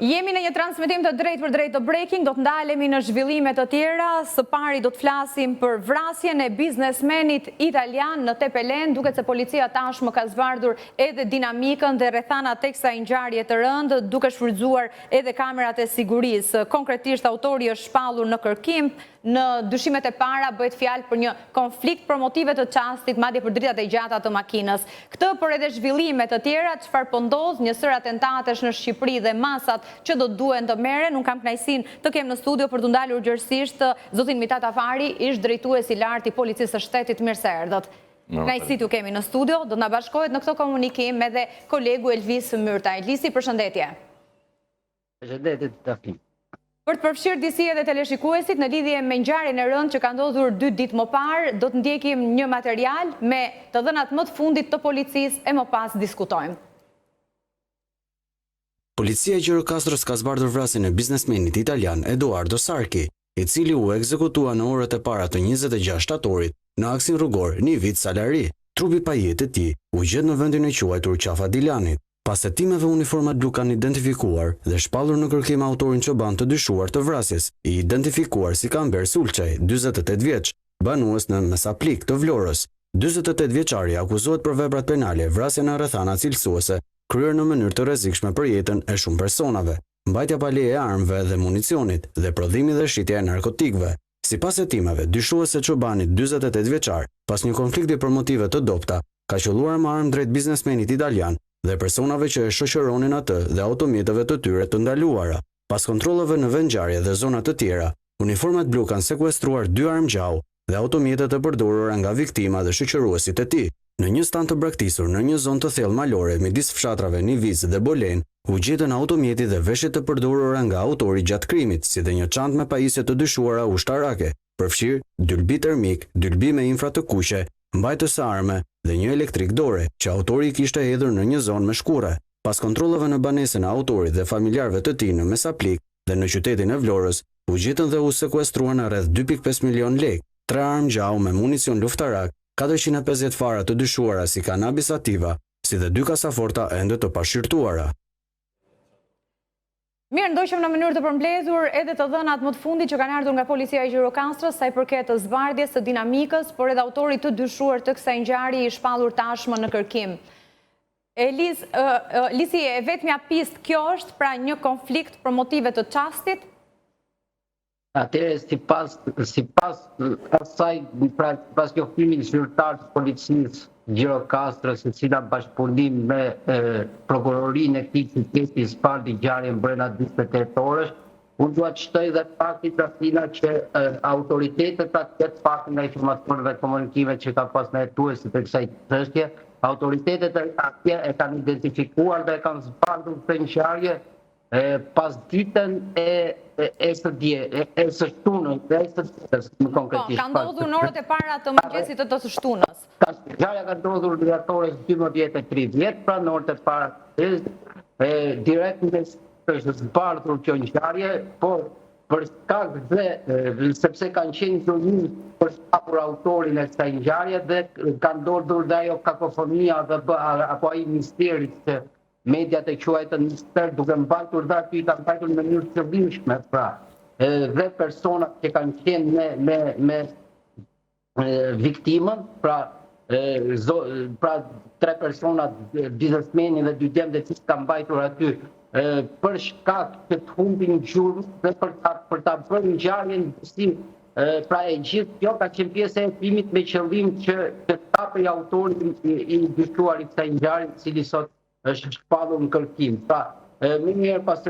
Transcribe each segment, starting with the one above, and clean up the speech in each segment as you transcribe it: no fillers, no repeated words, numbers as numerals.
Jemi në një transmetim të drejt për drejt të breaking, do të ndalemi në zhvillime të tjera. Së pari do të flasim për vrasjen e biznesmenit italian në Tepelen, duket se policia tashmë ka zbardhur edhe dinamikën dhe rrethana teksa i ngjarje të rëndë, duke shfrytzuar edhe kamerat e sigurisë. Konkretisht autori është shpallur në kërkim. Në dyshimet e para bëhet fjalë për një konflikt promotive të çastit, madje për dritat e gjata të makinës. Këtë por edhe zhvillime të tjera, çfarë po ndodh, një sër atentatesh në Shqipëri dhe masat që do duhen të merren. Unë kam kënaqësinë të kem në studio për të ndalur gjërësisht zotin Mitat Afari, ish drejtues i lartë i Policisë së Shtetit. Mirë se erdhët. Kënaqësi t'ju kemi në studio. Do të na bashkohet në këtë komunikim edhe kolegu Elvis Myrta. Elvisi, përshëndetje. Përshëndetje Tafin. Për të përfshirë disi edhe teleshikuesit në lidhje me ngjarjen e rëndë që ka ndodhur 2 ditë më parë, do të ndjekim një material me të dhënat më të fundit të policisë e më pas diskutojmë. Policia e Gjirokastrës ka zbardhur vrasjen e biznesmenit italian Edoardo Sarki, i cili u ekzekutua në orët e para të 26 shtatorit në aksin rrugor Nivit Salari. Trupi pa jetë e tij u gjet në vendin e quajtur Qafa Dilanit. Pas hetimeve uniformat blu kanë identifikuar dhe shpallur në kërkim autorin çoban të dyshuar të vrasjes, i identifikuar si Kamber Sulçaj, 48 vjeç, banues në Mesaplik të Vlorës. 48 vjeçari akuzohet për veprat penale, vrasje në rrethana cilësuese, kryer në mënyrë të rrezikshme për jetën e shumë personave, mbajtja pa leje e armëve dhe municionit dhe prodhimi dhe shitja e narkotikëve. Sipas hetimeve, dyshuese çobanit 48 vjeçar, pas një konflikti për motive të dobta, ka qelluar me armë drejt biznesmenit italian dhe personave që e shoqëronin atë dhe automjeteve të tyre të ndaluara. Pas kontrolleve në vendngjarje dhe zona të tjera, uniformat blu kanë sekuestruar 2 armë gjau dhe automjetet e përdorura nga viktima dhe shoqëruesit e tij. Në një stan të braktisur në një zonë të thellë malore midis fshatrave Niviz dhe Bolen, u gjetën automjeti dhe veshjet të përdorura nga autori gjatë krimit, si dhe një çantë me pajisje të dyshuara ushtarake, përfshirë dylbi termik, dylbi me infra të kuqe, mbajtës së arme dhe një elektrik dore që autori kishte hedhur në një zonë me shkure. Pas kontrolleve në banesën e autorit dhe familjarëve të tij në Mesaplik dhe në qytetin e Vlorës, u gjetën dhe u sekuestruan rreth 2.5 milion lekë, 3 armë gjau me municion luftarak, 450 fara të dyshuara si kanabis sativa, si dhe 2 kasaforta ende të pashqyrtuara. Mirë, ndoqëm në mënyrë të përmbledhur edhe të dhënat më të fundit që kanë ardhur nga policia e Gjirokastrës sa i përket të zbardhjes së dinamikës, por edhe autorit të dyshuar të kësaj ngjarje i shpallur tashmë në kërkim. Lisi, e vetmja pistë kjo është pra një konflikt për motive të çastit? Atëherë, sipas asaj, pas njoftimit zyrtar të policisë Gjirokastrës, e cila bashkëpunim me prokurorinë e këtij qyteti zbardhi ngjarjen brenda 48 orësh, unë dua të shtoj dhe faktin që autoritetet atje, faktin nga informacionet dhe komunikimet që ka pas në hetuesit të kësaj çështje, autoritetet atje e kanë identifikuar dhe e kanë zbardhur këtë ngjarje pas ditën e së shtunës, më konkretisht. Ka ndodhur në orët e para të mëngjesit të së shtunës. Ngjarja ka ndodhur rreth orës 12:30, pra në orët e para direkt mes të zbardhur kjo ngjarje, por për shkak dhe sepse kanë qenë zonë për shkapur autorin e kësaj ngjarje dhe ka ndodhur dhe ajo kakofonia apo ai misteri që mediat e quajtën mister, duke mbajtur dhe aty kanë mbajtur në mënyrë të qëllimshme, pra dhe personat që kanë qenë me viktimën, pra 3 personat, biznesmeni dhe 2 djemtë që kanë mbajtur aty për shkak të humbin gjurmë dhe për ta bërë ngjarjen pra e gjithë kjo ka qenë pjesë e hetimit me qëllim që të tapëj autorin i dyshuar i kësaj ngjarje, i cili sot është shpallur në kërkim. Pra, më njëherë pas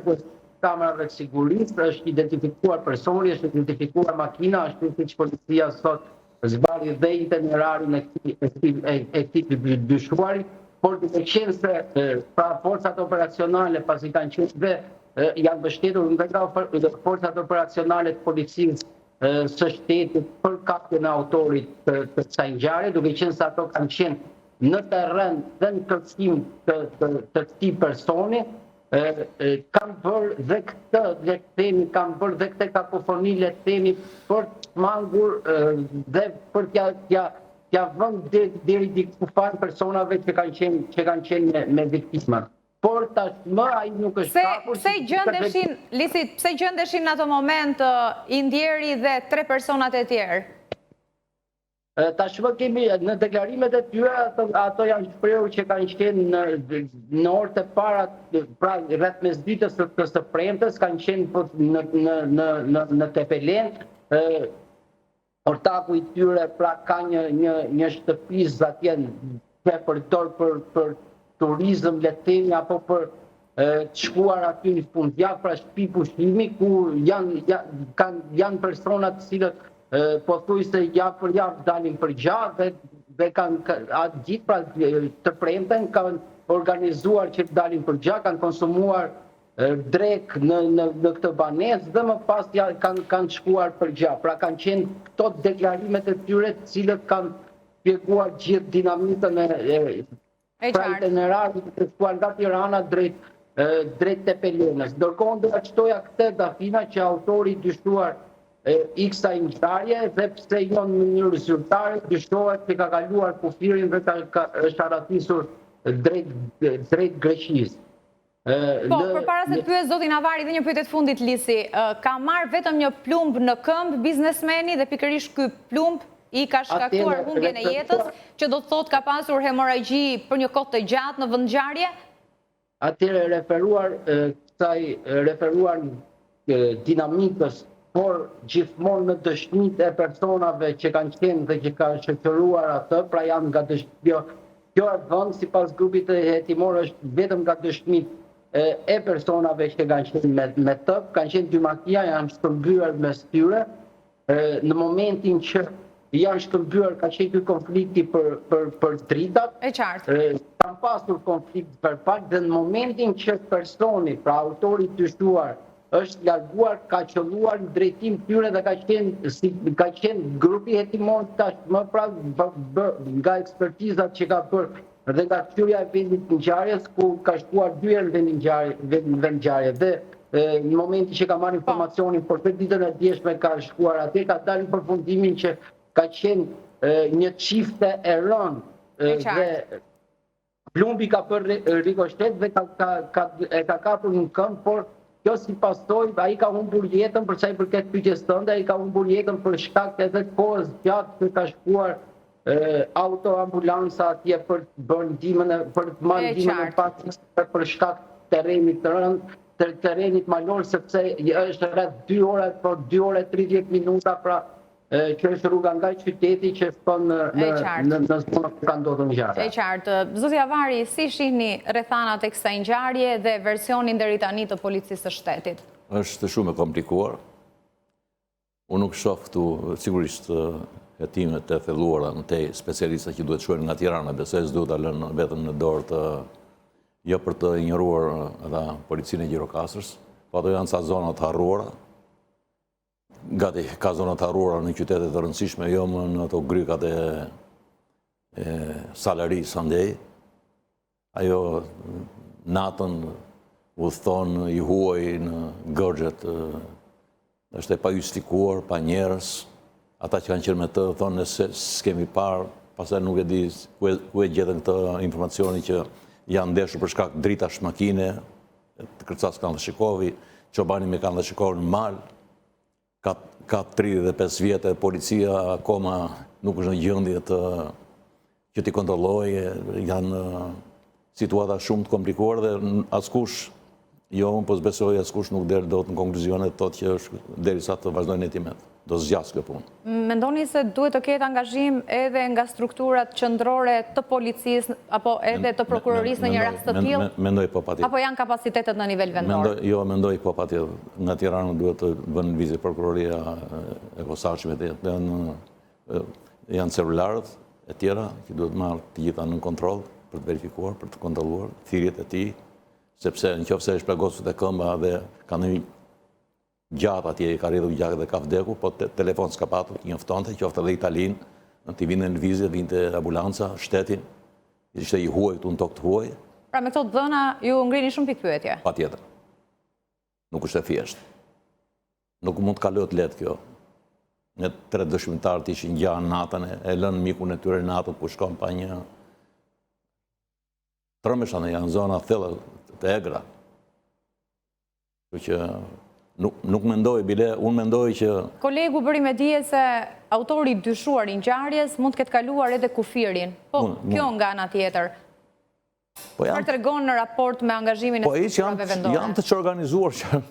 kamerave të sigurisë, është identifikuar personi, është identifikuar makina, është që policia sot zbardhi dhe itinerarin e këtij dyshuari, por duke qenë se pra forcat operacionale pasi kanë qenë dhe janë mbështetur nga forcat operacionale të policisë së shtetit për kapjen e autorit të kësaj ngjarje, duke qenë se ato kanë qenë në terren dhe në kërkim të këtij personi, kanë bërë dhe kanë bërë dhe këtë kakofoni, le të themi, për të mangur dhe për t'ja vënë deri diku fal personave që kanë qenë me viktimat. por tashmë ai nuk është kapur. Pse gjendeshin, Lisi, pse gjendeshin në ato moment i ndjeri dhe 3 personat e tjerë? Tashmë kemi në deklarimet e tyre, ato janë shprehur që kanë qenë në orët e para, pra rreth mesditës së premtes, kanë qenë në Tepelen. Ortaku i tyre pra ka një shtëpis atje që përdor për turizëm, le të themi, apo për të shkuar aty në fundjavë, pra shtëpi pushimi ku janë persona të cilët pothuajse javë për javë dalin për gjatë dhe kanë atë gjithë pra të premten kanë organizuar që të dalin për gjatë, kanë konsumuar drek në këtë banesë dhe më pas kanë shkuar për gjatë. Pra kanë qenë këto deklarimet e tyre të cilët kanë shpjeguar gjithë dinamikën e itinerari të shkuar nga Tirana drejt Tepelenës. Ndërkohë do ta çtoja këtë dafina që autori dyshuar X-a ngjarje dhe pse jo në mënyrë zyrtare dyshohet se ka kaluar kufirin dhe është arratisur drejt Greqisë. Po, përpara se të pyes zotin Avari dhe një pyetje të fundit Lisi, ka marrë vetëm një plumb në këmbë biznesmeni dhe pikërisht ky plumb i ka shkaktuar humbjen e jetës, që do të thotë ka pasur hemorragji për një kohë të gjatë në vendngjarje? Atëherë referuar dinamikës, por gjithmonë në dëshmitë e personave që kanë qenë dhe që kanë shoqëruar atë, pra janë nga dëshmitë. Kjo e vënë sipas grupit të hetimor është vetëm nga dëshmitë e personave që kanë qenë me të, kanë qenë dy makina, janë shkëmbyer mes tyre. Në momentin që janë shkëmbyer, ka qenë ky konflikti për dritat. E qartë. Kanë pasur konflikt verbal dhe në momentin që personi, pra autori i dyshuar, është larguar, ka qelluar në drejtim tyre dhe ka qenë grupi hetimor tashmë pra nga ekspertizat që ka bërë dhe nga qyria e vendit të ngjarjes ku ka shkuar 2 herë në vend ngjarje dhe në momenti që ka marrë informacionin për ditën e djeshme ka shkuar atje, ka dalë në përfundimin që ka qenë një çifte e rënë dhe plumbi ka bërë rikoshet dhe ka kapur në këmbë, por kjo si pasoj, ai ka humbur jetën për sa i përket pyetjes tënde, ai ka humbur jetën për shkak edhe të kohës gjatë që ka shkuar autoambulanca atje për të bërë ndihmën për të marrë ndihmën e pastë për shkak të terrenit të rënd, të terrenit malor, sepse është rreth 2 orë, por 2 orë 30 minuta, pra që është rruga nga qyteti që shkon në zonën ku ka ndodhur ngjarja. E qartë. Zoti Avari, si shihni rrethanat e kësaj ngjarje dhe versionin deri tani të policisë së shtetit? Është shumë e komplikuar. Unë nuk shoh këtu sigurisht hetimet e thelluara në te specialista që duhet shkojnë nga Tirana, besoj s'duhet ta lënë vetëm në dorë të jo për të injoruar edhe policinë e Gjirokastrës, po ato janë ca zona të harruara. Gati ka zonat harruara në qytete të rëndësishme, jo më në ato grykat e Salarisë andej. Ajo natën udhëton i huaj në gërgjet, është e pa justifikuar, pa njerëz. Ata që kanë qenë me të thonë se s'kemi parë, pastaj nuk e di ku e gjetën këtë informacioni që janë ndeshur për shkak dritash makine, të kërcas kanë dhe shikovi, qobani me kanë dhe shikovi në mal. Ka 35 vjetë e policia akoma nuk është në gjendje që t'i kontrollojë, janë situata shumë të komplikuar dhe askush, jo unë po s'besoj askush nuk del dot në konkluzione të thotë që derisa të vazhdojnë hetimet. Do zgjas kjo punë. Mendoni se duhet të ketë angazhim edhe nga strukturat qendrore të policisë apo edhe të prokurorisë në një rast të tillë? Mendoj po patjetër. Apo janë kapacitetet në nivel vendor? Jo, mendoj po patjetër. Nga Tirana duhet të vënë vizë prokuroria e posaçme janë celularët e tjera që duhet marrë të gjitha në kontroll për të verifikuar, për të kontrolluar thirrjet e tij, sepse nëse është plagosur te këmba dhe ka një gjatë atje, ka rridhur gjatë dhe ka vdekur, po telefon s'ka patur, njoftonte, qoftë edhe Italin, në t'i vinte në lëvizje, vinte ambulanca, shtetin, ishte i huaj këtu në tokë të huaj. Pra me këto dhëna ju ngrini shumë pikë pyetje. Patjetër. Nuk është e thjeshtë. Nuk mund të kalohet lehtë kjo. Ne 3 dëshmitarët ishin gjanë natën, e lënë mikun e tyre natën ku shkon pa një trëmesha, janë zona thellë të egra. Që nuk mendoj, bile, unë mendoj që... Kolegu bëri me dije se autori i dyshuar i ngjarjes mund të ketë kaluar edhe kufirin. Po, kjo nga ana tjetër. Çfarë tregon në raport me angazhimin e strukturave vendore? Janë të çorganizuar që